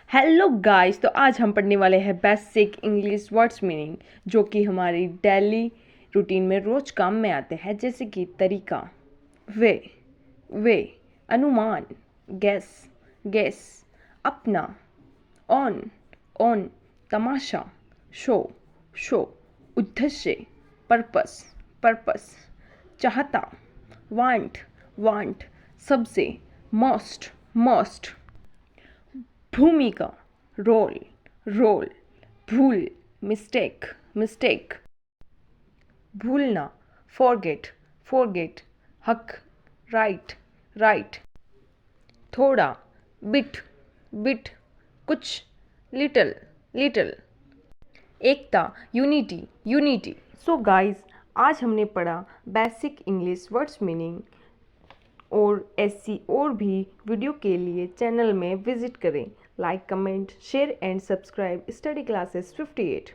Hello guys, तो आज हम पढ़ने वाले हैं बेसिक इंग्लिश वर्ड्स मीनिंग, जो कि हमारी डेली रूटीन में रोज काम में आते हैं, जैसे कि तरीका, वे, अनुमान, गेस, अपना, ऑन, तमाशा, शो, उद्देश्य, पर्पस, चाहता, वांट, सबसे, मॉस्ट, भूमिका, रोल, भूल, मिस्टेक, भूलना, फॉरगेट, हक, राइट, थोड़ा, बिट, कुछ, लिटिल, एकता, यूनिटी। सो गाइस, आज हमने पढ़ा बेसिक इंग्लिश वर्ड्स मीनिंग, और ऐसी और भी वीडियो के लिए चैनल में विजिट करें। Like, comment, share and subscribe study classes 58।